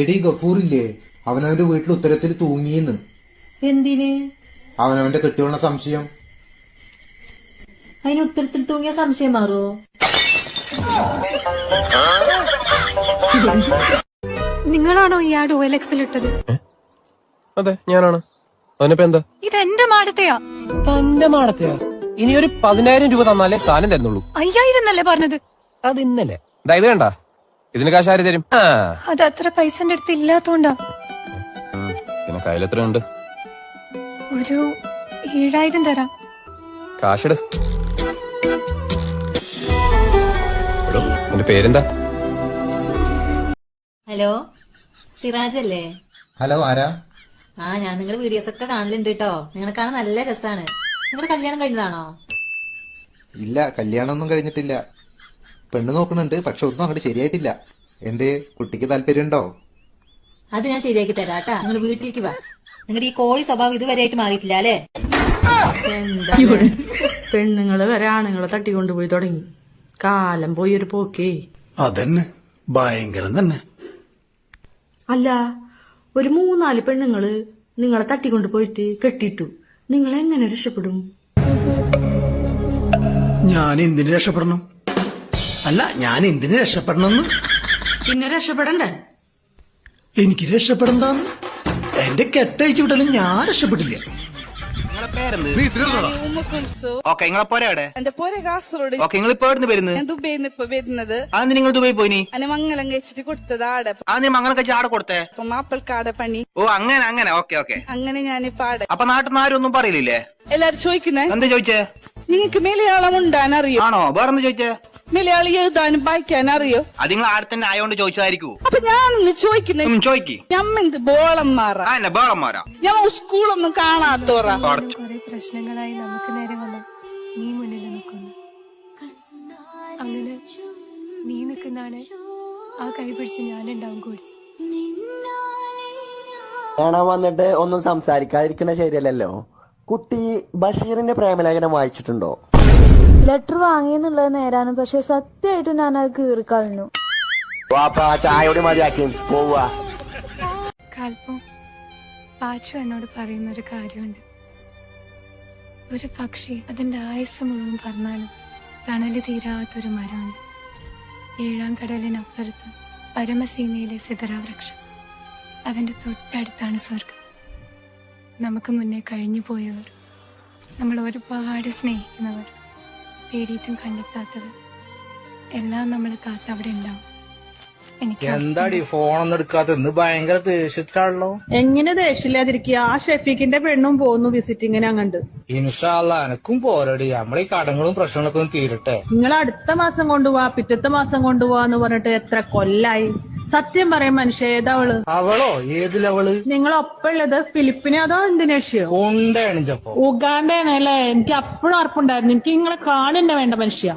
എടീ ഗഫൂറില്ലേ, അവനവന്റെ വീട്ടിൽ ഉത്തരത്തിൽ തൂങ്ങിയെന്ന്. എന്തിന്? അവനവന്റെ കെട്ടിയുള്ള സംശയം. അതിന് ഉത്തരത്തിൽ തൂങ്ങിയ സംശയം മാറുമോ? നിങ്ങളാണോ ഈ ആഡ് OLX ഇട്ടത്? അതെ, ഞാനാണ്. അതിനിപ്പോ എന്താ? ഇത് എന്റെ മാടത്തെയാ. തന്റെ മാടത്തെയാ? ഇനി ഒരു 10,000 രൂപ തന്നാലേ സാധനം തരുന്നുള്ളൂ. 5000 എന്നല്ലേ പറഞ്ഞത്? അത് ഇന്നലെ. ഇത് കണ്ട, ഇതിന് കാശ് ആര് തരും? അത് അത്ര പൈസ എന്റെ അടുത്ത് ഇല്ലാത്തോണ്ടാ. പിന്നെ കയ്യിൽ എത്ര ഉണ്ട്? ഒരു 7000 തരാം. കാശെടു. എന്റെ പേരെന്താ? ഹലോ, സിറാജ് അല്ലേ? ഹലോ, ആരാ? ഞാൻ നിങ്ങളുടെ വീഡിയോസ് ഒക്കെ കാണലുണ്ട് കേട്ടോ. നിങ്ങളെ കാണാൻ നല്ല രസാണ്. നിങ്ങളുടെ കല്യാണം കഴിഞ്ഞതാണോ? ഇല്ല, കല്യാണമൊന്നും കഴിഞ്ഞിട്ടില്ല. പെണ്ണ് നോക്കണുണ്ട്, പക്ഷെ ഒന്നും അങ്ങോട്ട് ശരിയായിട്ടില്ല. എന്തേ, കുട്ടിക്ക് താല്പര്യമുണ്ടോ? അത് ഞാൻ ശരിയാക്കി തരാം കേട്ടാ. നിങ്ങൾ വീട്ടിലേക്ക് വാ. നിങ്ങളുടെ ഈ കോഴി സ്വഭാവം ഇതുവരെയായിട്ട് മാറിയിട്ടില്ല അല്ലേ? പെണ്ണുങ്ങള് വരെ ആണുങ്ങളെ തട്ടിക്കൊണ്ടുപോയി തുടങ്ങി. കാലം പോയി ഒരു പോക്കേ. അതന്നെ, ഭയങ്കരം തന്നെ. അല്ല, ഒരു 3-4 പെണ്ണുങ്ങള് നിങ്ങളെ തട്ടിക്കൊണ്ടു പോയിട്ട് കെട്ടിട്ടു. നിങ്ങൾ എങ്ങനെ രക്ഷപ്പെടും? ഞാൻ എന്തിനു രക്ഷപ്പെടണം? അല്ല, ഞാൻ എന്തിനു രക്ഷപ്പെടണമെന്ന്? പിന്നെ രക്ഷപ്പെടണ്ടേ? എനിക്ക് രക്ഷപ്പെടണ്ടെന്ന് എന്റെ കെട്ടഴിച്ചു വിട്ടാലും ഞാൻ രക്ഷപ്പെട്ടില്ല. ഓക്കെ, നിങ്ങളെ പോരാടെ? എന്റെ പോരെ കാസർഗോഡ്. ഓക്കെ, നിങ്ങൾ ഇപ്പൊ എവിടെ വരുന്നത്? ഞാൻ ദുബൈന്ന് ഇപ്പൊ വരുന്നത്. അന്ന് നിങ്ങൾ ദുബായി പോയിനി? അന്നെ മംഗലം കഴിച്ചിട്ട് കൊടുത്തത് ആടെ. നീ മംഗലം കഴിച്ച് ആടെ കൊടുത്തേ? അപ്പൊ മാപ്പിൾക്കാടെ പണി. ഓ, അങ്ങനെ അങ്ങനെ. Okay okay. അങ്ങനെ ഞാനിപ്പോ ആടെ. അപ്പൊ നാട്ടിൽ നിന്ന് ആരും ഒന്നും പറയില്ലേ? എല്ലാരും ചോദിക്കുന്നേ, എന്താ ചോദിച്ചേ? നിങ്ങക്ക് മലയാളം ഉണ്ടാൻ അറിയോ? ആണോ? വേറെന്താ ചോദിച്ചേ? മലയാളം എഴുതാനും വായിക്കാനും അറിയോ? അത് നിങ്ങൾ ആടെ തന്നെ ആയോണ്ട് ചോദിച്ചതായിരിക്കൂ. അപ്പൊ ഞാനൊന്ന് ചോദിക്കുന്നേ, ചോദിക്ക്. ഞമ്മെന്ത് ബോളന്മാറാ? എന്നെ ബേളന്മാരാ? ഞാൻ സ്കൂളൊന്നും കാണാത്തോറാ. കുറെ പ്രശ്നങ്ങളായി നമുക്ക് നേരെ വന്ന നീ മുന്നിൽ നിൽക്കുന്നു. അങ്ങനെ നീ നിൽക്കുന്നതാണ് ആ കൈ പിടിച്ച് ഞാനുണ്ടാവും കൂടി. കാണാൻ വന്നിട്ട് ഒന്നും സംസാരിക്കാതിരിക്കണ ശരിയല്ലല്ലോ. കുട്ടി ബഷീറിന്റെ പ്രേമലേഖനം വായിച്ചിട്ടുണ്ടോ? ലെറ്റർ വാങ്ങിയെന്നുള്ളത് നേരാണ്, പക്ഷെ സത്യമായിട്ടും ഞാൻ അത് കീറിക്കളഞ്ഞു. വാപ്പാ, ചായയോടെ മതിയാക്കി പോവാ. കാൽപ്പം പാച്ചു എന്നോട് പറയുന്നൊരു കാര്യമുണ്ട്. ഒരു പക്ഷി അതിന്റെ ആയുസ് മുഴുവൻ പറഞ്ഞാലും തണല് തീരാത്തൊരു മരമാണ്. 7-ാം കടലിനപ്പുറത്ത് പരമസീമയിലെ സിതറാവൃക്ഷം. അതിന്റെ തൊട്ടടുത്താണ് സ്വർഗം. നമുക്ക് മുന്നേ കഴിഞ്ഞു പോയവർ, നമ്മൾ ഒരുപാട് സ്നേഹിക്കുന്നവർ, തേടിയിട്ടും കണ്ടെത്താത്തവർ എല്ലാം നമ്മളെ കാത്തവിടെ ഉണ്ടാവും. എന്താടി ഫോണൊന്നും എടുക്കാത്ത? ഇന്ന് ഭയങ്കര ദേഷ്യത്തിലാണല്ലോ. എങ്ങനെ ദേഷ്യമില്ലാതിരിക്കുക? ആ ഷെഫീഖിന്റെ പെണ്ണും പോന്നു വിസിറ്റിങ്ങിന്. അങ്ങണ്ട് ഇൻഷാ അല്ലാ എനക്കും പോരടി. നമ്മളീ കടങ്ങളും പ്രശ്നങ്ങളൊക്കെ ഒന്ന് തീരട്ടെ. നിങ്ങൾ അടുത്ത മാസം കൊണ്ടുപോവാ, പിറ്റത്തെ മാസം കൊണ്ടുപോവാന്ന് പറഞ്ഞിട്ട് എത്ര കൊല്ലായി? സത്യം പറയാൻ മനുഷ്യ, ഏതാവള്? അവളോ? ഏതിലവള്? നിങ്ങളൊപ്പമുള്ളത് ഫിലിപ്പിനെ അതോ ഇന്തോനേഷ്യോ? ഉണ്ടേണിച്ചപ്പോ ഉഗാണ്ടയാണ് അല്ലേ? എനിക്ക് അപ്പോഴും ഉറപ്പുണ്ടായിരുന്നു. എനിക്ക് നിങ്ങളെ കാണുന്നെ വേണ്ട മനുഷ്യ.